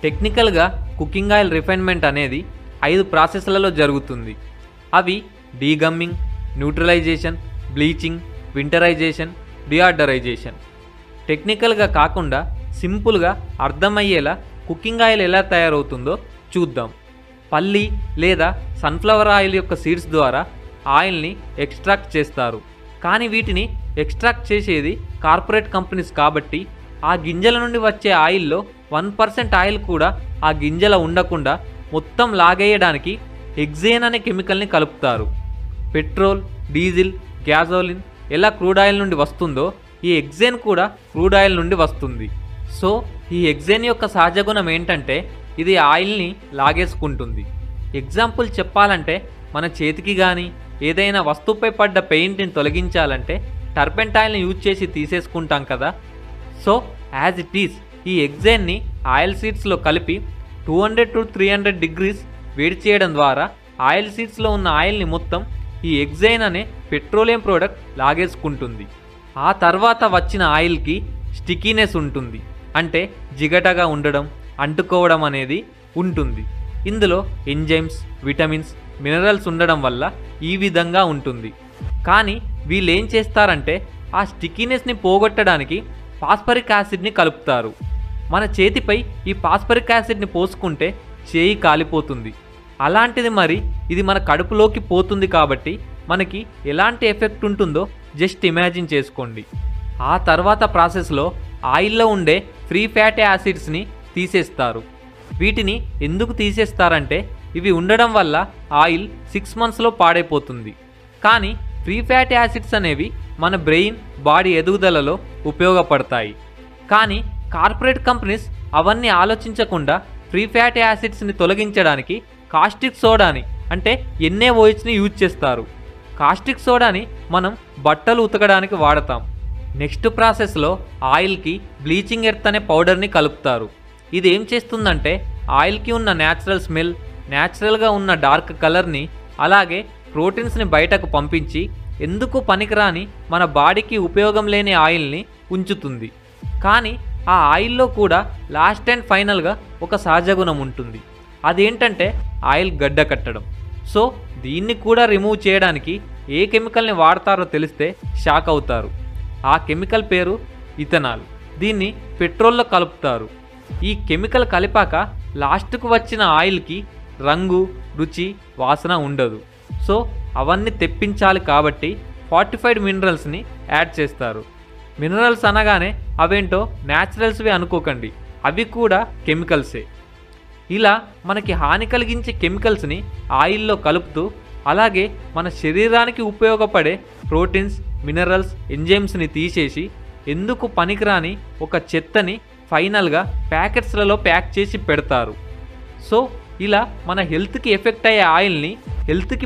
టెక్నికల్గా cooking oil refinement అనేది 5 ప్రాసెస్లలో జరుగుతుంది. అవి డీగమ్మింగ్, న్యూట్రలైజేషన్, బ్లీచింగ్, వింటరైజేషన్, డిఆర్డరైజేషన్. టెక్నికల్గా కాకుండా సింపుల్గా అర్థమయ్యేలా కుకింగ్ ఆయిల్ ఎలా తయారవుతుందో చూద్దాం. పల్లి లేదా సన్ఫ్లవర్ ఆయిల్ యొక్క సీడ్స్ ద్వారా ఆయిల్ని ఎక్స్ట్రాక్ట్ చేస్తారు. కానీ వీటిని ఎక్స్ట్రాక్ట్ చేసేది కార్పొరేట్ కంపెనీస్ కాబట్టి ఆ గింజల నుండి వచ్చే ఆయిల్లో 1% ఆయిల్ కూడా ఆ గింజల ఉండకుండా మొత్తం లాగేయడానికి హెక్సేన్ అనే కెమికల్ని కలుపుతారు. పెట్రోల్, డీజిల్, గ్యాసోలిన్ ఎలా క్రూడ్ ఆయిల్ నుండి వస్తుందో ఈ హెక్సేన్ కూడా క్రూడ్ ఆయిల్ నుండి వస్తుంది. సో ఈ హెక్సేన్ యొక్క సహజ గుణం ఏంటంటే ఇది ఆయిల్ని లాగేసుకుంటుంది. ఎగ్జాంపుల్ చెప్పాలంటే మన చేతికి కానీ ఏదైనా వస్తువుపై పడ్డ పెయింట్ని తొలగించాలంటే టర్పెంటైల్ని యూజ్ చేసి తీసేసుకుంటాం కదా. సో యాజ్ ఇట్ ఈస్ ఈ హెక్సేన్ని ఆయిల్ సీడ్స్లో కలిపి 200 to 300 degrees వేడి చేయడం ద్వారా ఆయిల్ సీడ్స్లో ఉన్న ఆయిల్ని మొత్తం ఈ హెక్సేన్ అనే పెట్రోలియం ప్రోడక్ట్ లాగేసుకుంటుంది. ఆ తర్వాత వచ్చిన ఆయిల్కి స్టికీనెస్ ఉంటుంది, అంటే జిగటగా ఉండడం, అంటుకోవడం అనేది ఉంటుంది. ఇందులో ఎంజైమ్స్, విటమిన్స్, మినరల్స్ ఉండడం వల్ల ఈ విధంగా ఉంటుంది. కానీ వీళ్ళు ఏం చేస్తారంటే ఆ స్టికీనెస్ని పోగొట్టడానికి ఫాస్ఫరిక్ యాసిడ్ని కలుపుతారు. మన చేతిపై ఈ ఫాస్ఫరిక్ యాసిడ్ని పోసుకుంటే చేయి కాలిపోతుంది. అలాంటిది మరి ఇది మన కడుపులోకి పోతుంది కాబట్టి మనకి ఎలాంటి ఎఫెక్ట్ ఉంటుందో జస్ట్ ఇమాజిన్ చేసుకోండి. ఆ తర్వాత ప్రాసెస్లో ఆయిల్లో ఉండే ఫ్రీ ఫ్యాటీ యాసిడ్స్ని తీసేస్తారు. వీటిని ఎందుకు తీసేస్తారంటే ఇవి ఉండడం వల్ల ఆయిల్ 6 monthsలో పాడైపోతుంది. కానీ ఫ్రీ ఫ్యాటీ యాసిడ్స్ అనేవి మన బ్రెయిన్, బాడీ ఎదుగుదలలో ఉపయోగపడతాయి. కానీ కార్పొరేట్ కంపెనీస్ అవన్నీ ఆలోచించకుండా ఫ్రీ ఫ్యాటీ యాసిడ్స్ని తొలగించడానికి కాస్టిక్ సోడాని అంటే NaOHని యూజ్ చేస్తారు. కాస్టిక్ సోడాని మనం బట్టలు ఉతకడానికి వాడతాం. నెక్స్ట్ ప్రాసెస్లో ఆయిల్కి బ్లీచింగ్ ఎర్త్ అనే పౌడర్ని కలుపుతారు. ఇది ఏం చేస్తుందంటే ఆయిల్కి ఉన్న న్యాచురల్ స్మెల్, న్యాచురల్గా ఉన్న డార్క్ కలర్ని, అలాగే ప్రోటీన్స్ని బయటకు పంపించి ఎందుకు పనికిరాని మన బాడీకి ఉపయోగం లేని ఆయిల్ని ఉంచుతుంది. కానీ ఆ ఆయిల్లో కూడా లాస్ట్ అండ్ ఫైనల్గా ఒక సహజ గుణం ఉంటుంది. అదేంటంటే ఆయిల్ గడ్డ కట్టడం. సో దీన్ని కూడా రిమూవ్ చేయడానికి ఏ కెమికల్ని వాడతారో తెలిస్తే షాక్ అవుతారు. ఆ కెమికల్ పేరు ఇథనాల్. దీన్ని పెట్రోల్లో కలుపుతారు. ఈ కెమికల్ కలిపాక లాస్ట్కు వచ్చిన ఆయిల్కి రంగు, రుచి, వాసన ఉండదు. సో అవన్నీ తెప్పించాలి కాబట్టి ఫార్టిఫైడ్ మినరల్స్ని యాడ్ చేస్తారు. మినరల్స్ అనగానే అవేంటో న్యాచురల్స్వే అనుకోకండి, అవి కూడా కెమికల్సే. ఇలా మనకి హాని కలిగించే కెమికల్స్ని ఆయిల్లో కలుపుతూ అలాగే మన శరీరానికి ఉపయోగపడే ప్రోటీన్స్, మినరల్స్, ఎంజైమ్స్ని తీసేసి ఎందుకు పనికిరాని ఒక చెత్తని ఫైనల్గా ప్యాకెట్స్లలో ప్యాక్ చేసి పెడతారు. సో ఇలా మన హెల్త్కి ఎఫెక్ట్ అయ్యే ఆయిల్ని హెల్త్కి